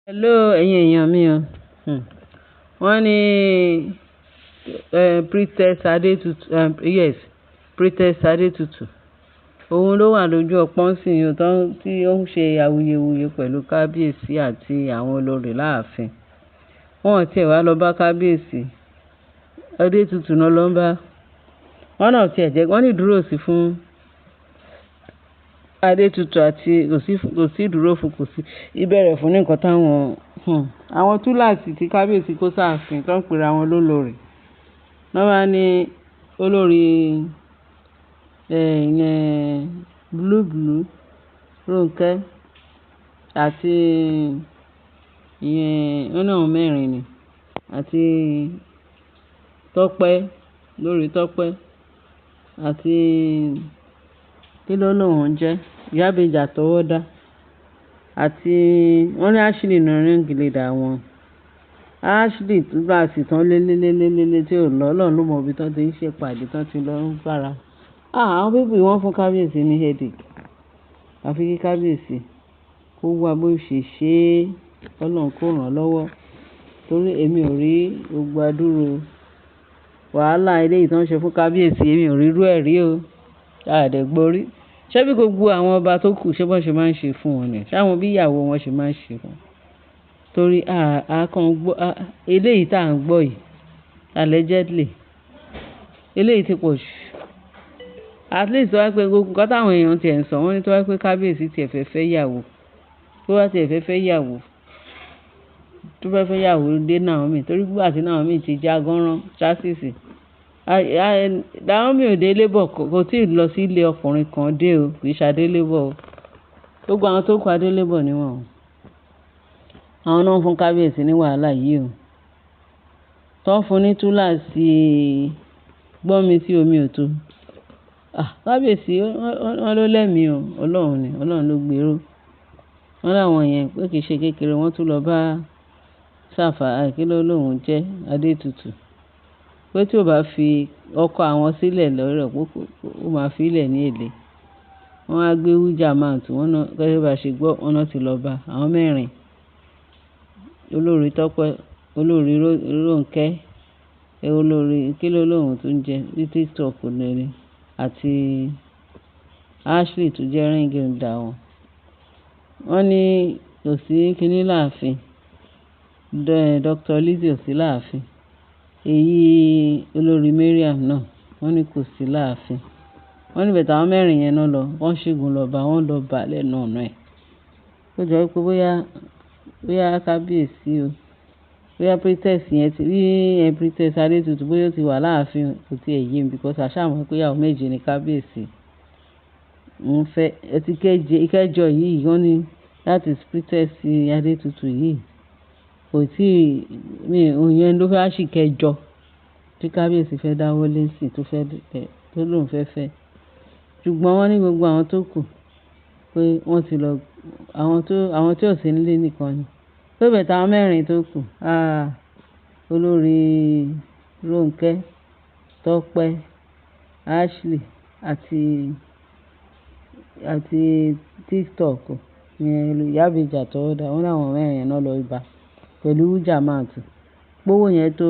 Hello ẹ̀yin èèyàn mi o. Wọ́n ní Princess Adetutu, yes, Princess Adetutu. Òun ló wà lójú ọpọ́n nísìnyí tí ó ń ṣe awuyewuye pẹ̀lú kábíyèsí àti àwọn olórí láàfin. Wọ́n ò tiẹ̀ wá lọ bá kábíyèsí. Adetutu náà ló ń bá. Wọ́n náà tiẹ̀ jẹ́ wọ́n ní ìdúró sí fún Adetutu àti kò sí ìdúró fún kò sí ìbẹ̀rẹ̀ fún nǹkan táwọn àwọn túláàsì tí kábíyèsí kó sáàfin tó ń pera wọn lólórí. Wọ́n wá ní olórí ìyẹn Blue Rónkẹ́ àti ìyẹn wọ́n náà mẹ́rin ni àti Tọ́pẹ́ lórí Tọ́pẹ́ àti kí ló lóun jẹ́ Ìyábẹ̀jì àtọwọ́dá àti wọ́n ní Ashley náà ríǹgì lè dà wọ́n. Ashley túláàsì tán lé tí ò lọ Ọlọ́run ló mọ ibi tán ti ń ṣèpàdé tán ti lọ ń gbára. Àwọn bíbí wọ́n fún kábíyèsí ní headache. Àfi kí kábíyèsí kó wá bó ṣe ṣe é Ọlọ́run kó ràn án lọ́wọ́ torí èmi ò rí gbogbo adúrú wàhálà eléyìí tán ṣe fún kábíyèsí èmi ò rí irú ẹ̀ rí o. Àdẹ̀gbórí ṣé bí gbogbo àwọn ọba tó kù ṣé bọ́n ṣe máa ń ṣe fún wọn ni ṣáwọn bí ìyàwó wọn ṣe máa ń ṣe fún wọn torí eléyìí tá à ń gbọ́ yìí allegedly eléyìí ti pọ̀ jù. At least tó wá pé gbogbo nǹkan táwọn èèyàn tiẹ̀ ń sọ wọ́n ní tó wá pé kábíyèsí tiẹ̀ fẹ́ yàwó tó wá tiẹ̀ fẹ́ yàwó tó fẹ́ yàwó dé Naomi torí gbogbo àti Naomi ti já gánran chassis. Naomi ò dé labour kò tí ì lọ sí ilé ọkùnrin kan dé o kì í ṣadé labour o gbogbo àwọn tó kọ adé labour níwọ̀n o àwọn náà ń fún kábíyèsí ní wàhálà yìí o tó ń fún ní túláàsì gbọ́nmi sí omi ò tó. Kábíyèsí wọ́n ló lẹ́mìí o Ọlọ́run ni Ọlọ́run ló gbèrò wọ́n láwọn yẹn pé kì í ṣe kékeré wọ́n tún lọ bá kí ló lóun jẹ́ Adétutù pé tí ò bá fi ọkọ àwọn sílẹ̀ lọ́rọ̀ ó máa fi ilẹ̀ ní èlé. Wọ́n á gbé wújà máàtù wọn náà gẹ́gẹ́ bá ṣe gbọ́ wọn náà ti lọ bá àwọn mẹ́rin olórí Tọ́pẹ́ olórí Rónkẹ́ olórí kí ló lóun tó ń jẹ ní TikTok lórí àti Ashley tó jẹ́ ríǹgì ń dà wọ́n. Wọ́n ní kò sí kinní láàfin Dr. Lizzie ò sí láàfin èyí olórí Mariam náà wọ́n ní kò sí láàfin. Wọ́n ní bẹ̀tẹ̀ àwọn mẹ́rin yẹn náà lọ wọ́n ṣègùn lọ bá wọ́n lọ bà lẹ́nu ọ̀nà ẹ̀. Ó jọ pé bóyá kábíyèsí o bóyá princess yẹn ti rí Princess Adetutu bóyá ó ti wà láàfin kò tiẹ̀ yé mi because àṣàmọ̀ pé ìyàwó méje ni kábíyèsí ń fẹ́ ẹtí ìkẹjọ yìí wọ́n ní that is Princess Adetutu yìí kò tí òyìn ló fẹ́ ṣì kẹjọ tí kábíyèsí fẹ́ dáwọ́ lẹ́sìn tó lóun fẹ́ ṣùgbọ́n wọ́n ní gbogbo àwọn tó kù pé wọ́n ti lọ àwọn tí ò sí nílé nìkan ni tó bẹ̀tẹ̀ àwọn mẹ́rin tó kù olórí Rónkẹ́ Tọ́pẹ́ Ashley àti TikTok ìyẹn Ìyábẹ̀jì àtọwọ́dá wọn láwọn mẹ́rin náà lọ ibà pẹ̀lú jamaatu gbówó yẹn tó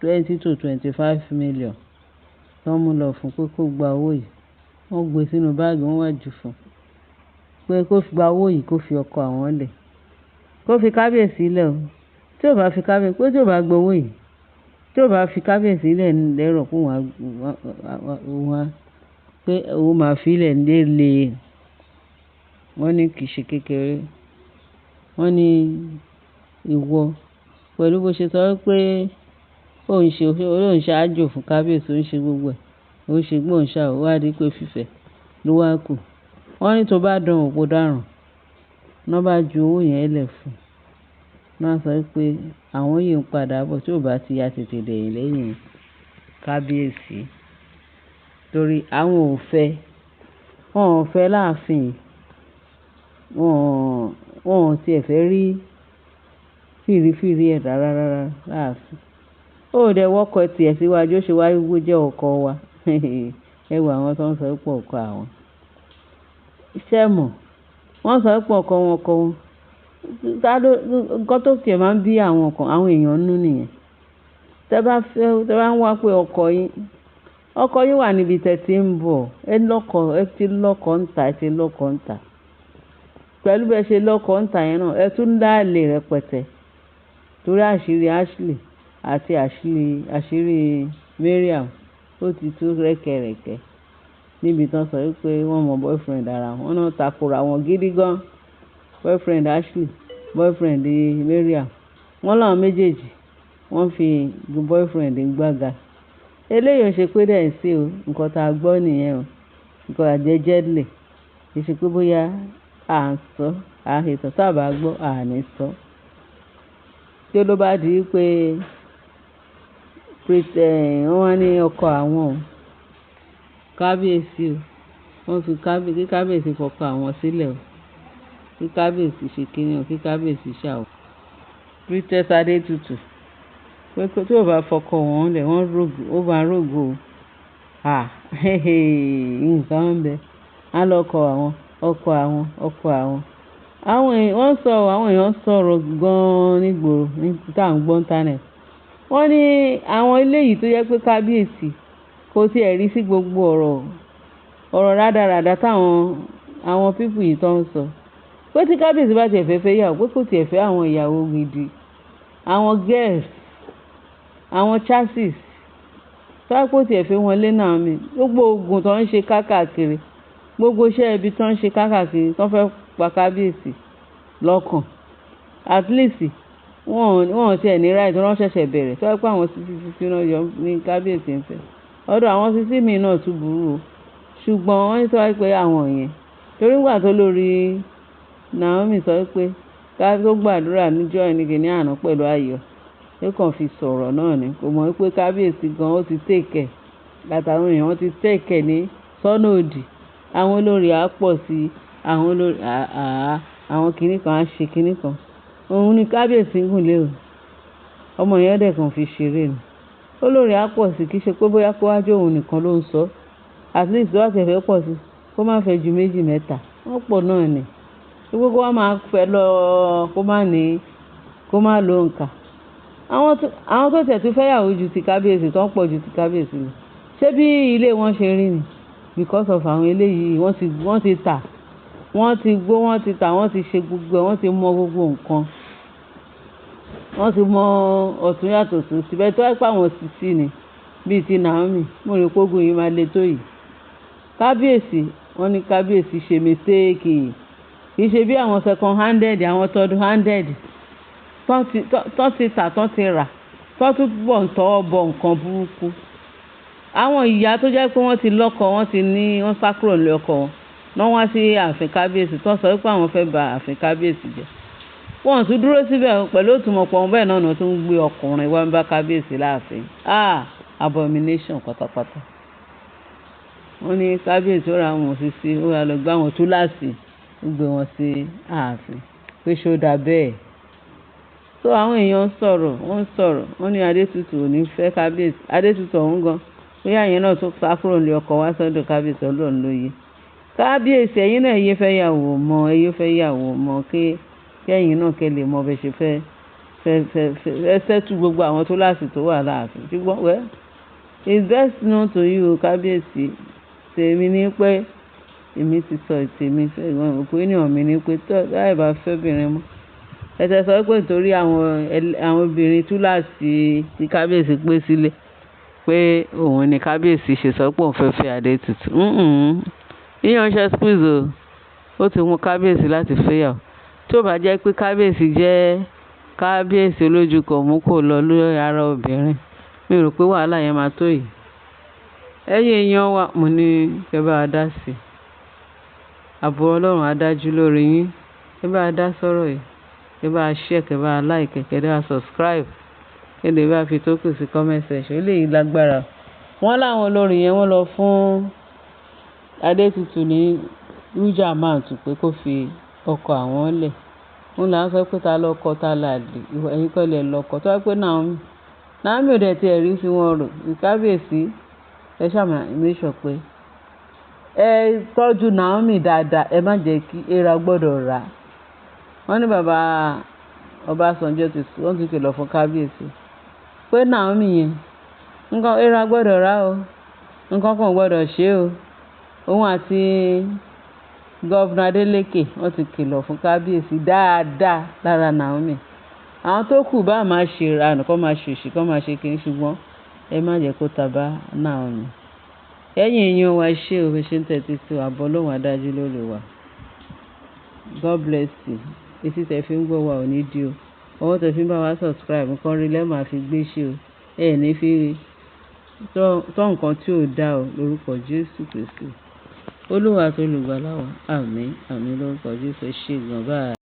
20 to 25 million tó mú lọ fún pé kó gba owó yìí wọ́n gbé sínú báàgì wọ́n wá jù fún pé kó fi gba owó yìí kó fi ọkọ àwọn lẹ̀ kó fi kábíyèsí lẹ̀ o tí ò bá fi kábíyèsí pé tí ò bá gba owó yìí tí ò bá fi kábíyèsí lẹ̀ lẹ́rọ̀ pé òun pé òun máa fi lẹ̀ lé wọ́n ní kì í ṣe kékeré wọ́n ní ìwọ pẹ̀lú bó ṣe sọ pé òun ṣe àjò fún kábíyèsí òun ṣe gbogbo ẹ̀ òun ṣe gbóǹṣà ó wá di pé fífẹ̀ ló wá kù. Wọ́n ní tó bá dán òpó dáràn náà bá ju owó yẹn lẹ̀ fún náà sọ pé àwọn yìí ń padà bọ̀ tí ò bá ti ya tètè dẹ̀yìn lẹ́yìn kábíyèsí torí àwọn ò fẹ́ láàfin wọn ò tiẹ̀ fẹ́ rí fìrífìrí ẹ̀ rárá láàfin ó dẹ̀ wọ́kọ̀ tiẹ̀ síwájú ó ṣe wáyé gbogbo jẹ́ ọkọ wa ẹwà àwọn tó ń sọ pọ̀ ọkọ àwọn iṣẹ́ mọ̀ wọ́n sọ pọ̀ ọkọ wọn nǹkan tó tiẹ̀ máa ń bí àwọn èèyàn nínú nìyẹn. Tẹ́ bá ń wá pé ọkọ yín wà níbi tẹ́ ti ń bọ̀, ẹ ti lọ́kọ ńta. Pẹ̀lú bẹ́ẹ̀ ṣe lọ́kọ ńta yẹn náà, ẹ tún ń dá àlè rẹpẹtẹ. Torí àṣírí Ashley àti àṣírí Mariam ó ti tú rẹ́kẹrẹ̀kẹ níbi tán sọ wípé wọ́n mọ boyfriend ara wọn náà takora wọn gidi gan. Boyfriend Ashley, boyfriend Mariam, wọ́n láwọn méjèèjì wọ́n fi boyfriend gbága. Eléyìí ò ṣe pé dẹ̀ sí o, nǹkan tá a gbọ́ nìyẹn o, nǹkan àjẹjẹ́lẹ̀. Kì í ṣe pé bóyá à ń sọ àhesọ tá a bá gbọ́ àní sọ. Tí ó ló bá di pé wọ́n wá ní ọkọ àwọn o, kábíyèsí o, wọ́n fi kí kábíyèsí fọkọ àwọn sílẹ̀ o, kí kábíyèsí ṣe kíní o, kí kábíyèsí ṣà o. Princess Adétutù pé tí ò bá fọkọ wọn lẹ̀ ó bá rògo o. Nǹkan ń bẹ á lọ́kọ àwọn ọkọ àwọn. Àwọn èèyàn sọ̀rọ̀ gan-an nígboro tá à ń gbọ́ íńtánẹ̀tì. Wọ́n ní àwọn eléyìí tó yẹ pé kábíyèsí kò tiẹ̀ rí sí gbogbo ọ̀rọ̀ rádaràda àwọn pípù yìí tó ń sọ. Pé tí kábíyèsí bá tiẹ̀ fẹ́ yàwó, pé kò tiẹ̀ fẹ́ àwọn ìyàwó gidi, àwọn girls, àwọn chassis, tó yẹ kó tiẹ̀ fẹ́ wọn lé Naomi. Gbogbo oògùn tó ń ṣe káàkiri, gbogbo iṣẹ́ ibi tó ń ṣe káàkiri tó fẹ́ pa kábíyèsí lọ́kàn. At least wọ́n tiẹ̀ ní right tó rán ṣẹ̀ṣẹ̀ bẹ̀rẹ̀ tó yẹ pé àwọn sísí náà yọ ní kábíyèsí ń fẹ́. Ọ̀dọ̀ àwọn sísí mi náà tún burú o. Ṣùgbọ́n wọ́n ní sọ pé àwọn yẹn torí ìgbà tó lórí Naomi sọ pé ká tó gbàdúrà níjọ́ ẹnìkìní àná pẹ̀lú ayọ̀ ó kàn fi sọ̀rọ̀ náà ni, kò mọ̀ pé kábíyèsí gan ó ti tèkẹ̀ látàwọn èèyàn wọ́n ti tèkẹ̀ ní sọ́nà òdì. Àwọn olórí á pọ̀ sí àwọn olórí àwọn kinní kan á ṣe kinní kan. Òun ni kábíyèsí ń gùn lé o, ọmọ yẹn dẹ̀ kàn fi ṣeré ni. Olórí á pọ̀ sí kì í ṣe pé bóyá kó wájú òun nìkan ló ń sọ. At least wá tẹ̀ fẹ́ pọ̀ sí kó má fẹ́ ju 2 mẹ́ta, wọ́n pọ̀ náà ni. Gbogbo wa máa fẹ́ lọ kó má lo nǹkan. Àwọn tó tẹ̀ tún fẹ́yàwó ju ti kábíyèsí tó ń pọ̀ ju ti kábíyèsí lọ. Ṣé bí ilé wọn ṣe rí ni? Because of àwọn eléyìí wọ́n ti tà, wọ́n ti gbó, wọ́n ti tà, wọ́n ti ṣe gbogbo ẹ̀, wọ́n ti mọ gbogbo nǹkan. Wọ́n ti mọ ọ̀tún yàtọ̀ sí síbẹ̀ tó ẹ́pà àwọn sísí ni bíi ti Naomi. Mo rò pé ogun yìí máa le tó yìí. Kábíyèsí, wọ́n ní kábíyèsí ṣe mistake. Kì í ṣe bí àwọn second handed, àwọn third handed tó ti tà, tó ti rà, tó tún bọ̀ ń tọ́ bọ nǹkan burúkú. Àwọn ìyá tó jẹ́ pé wọ́n ti lọ́kọ, wọ́n sá kúrò nílé ọkọ wọn náà wá sí ààfin kábíyèsí tó sọ pé àwọn fẹ́ ba ààfin kábíyèsí jẹ́. Wọ́n tún dúró síbẹ̀ pẹ̀lú òtúmọ̀pọ̀ wọn bẹ́ẹ̀ náà tún gbé ọkùnrin wá ń bá kábíyèsí láàfin. Abomination pátápátá. Wọ́n ní kábíyèsí ó ra àwọn òṣìṣẹ́ ó ra lọ gbá wọn túláàsì ó gbé wọn sí ààfin pé ṣó dà bẹ́ẹ̀. So àwọn èèyàn wọ́n ní Adétutù ò ní fẹ́ kábíyèsí. Adétutù ọ̀hún gan bóyá ìyẹn náà tún sá kúrò nílé ọkọ wá sọ́dọ̀ kábíyèsí Ọlọ́run lóye. Kábíyèsí ẹ̀yin náà ẹyẹ fẹ́ yàwó mọ́ kí ẹ̀yin náà kẹ́ lè mọ bẹ́ ṣe fẹ́ sẹ́tù gbogbo àwọn túláàsì tó wà láàfin. Ṣùgbọ́n it's best known to you kábíyèsí. Tèmi ní pé èmi ti sọ tèmi fẹ́ràn opinion mi ní pé láì bá fẹ́ obìnrin mọ́. Ẹ̀tẹ̀ sọ pé nítorí àwọn obìnrin túláàsì tí kábíyèsí pé sílé pé òun ni kábíyèsí ṣe sọ pé òun fẹ́ fẹ́ Adétutù. Yíyan ṣe squeeze o, ó ti mú kábíyèsí láti fẹ́yàwó. Tí ó bá jẹ́ pé kábíyèsí jẹ́ kábíyèsí olójú kò mú kó lọ lórí ara obìnrin, mi rò pé wàhálà yẹn máa tó yìí. Ẹ̀yin èèyàn wa, mo ní kẹ́ bá wa dá sí. Ààbò Ọlọ́run á dájú lórí yín. Kẹ́ bá wa dá sọ̀rọ̀ yìí. Kẹ́ bá wa share, kẹ́ bá wa like, kẹ́ bá wa subscribe. Kẹ́ lè bá fi tó kù sí comment section. Eléyìí lágbára. Wọ́n láwọn olórin yẹn wọ́n lọ fún Adétutù ní huge amount pé kó fi ọkọ àwọn lẹ̀. Wọ́n là ń sọ pé ta lọ́kọ ta làlè, ẹ̀yin kọ́ lẹ̀ lọ́kọ. Tó wá pé Naomi ò dẹ̀ ti ẹ̀rí sí wọn rò. Kábíyèsí ẹ ṣàmà make sure pé ẹ tọ́jú Naomi dáadáa, ẹ má jẹ́ kí èèrà gbọ́dọ̀ rà. wọ́n ní bàbá Ọbásanjọ́ wọ́n ti kìlọ̀ fún kábíyèsí pé Naomi yẹn nǹkan era gbọ́dọ̀ rà o, nǹkan kan gbọ́dọ̀ ṣe o. Òun àti gọ́vùnà Adeleke wọ́n ti kìlọ̀ fún kábíyèsí dáadáa lára Naomi. Àwọn tó kù bá máa ṣe ìranù kọ́ máa ṣòṣì kọ́ máa ṣe kiri, ṣùgbọ́n ẹ má jẹ́ kó ta bá Naomi. Ẹ̀yin èèyàn wa ṣé o fi ṣe ń tẹ́tí sí wa, àbọ̀ Ọlọ́run á dájú lórí wa. God bless you. Etí tẹ fi ń gbọ́ wa ò ní di o. Ọwọ́ tẹ fi ń bá wa subscribe nǹkan rí lẹ́ẹ̀ máa fi gbé ṣe o. Ẹ ní fi tọ́ nǹkan tí ò dá o lórúkọ Jésù Kristi. Olúwa tó lùgbàlà wa. Àmín àmín lórúkọ Jésù. Ṣé gan báyìí.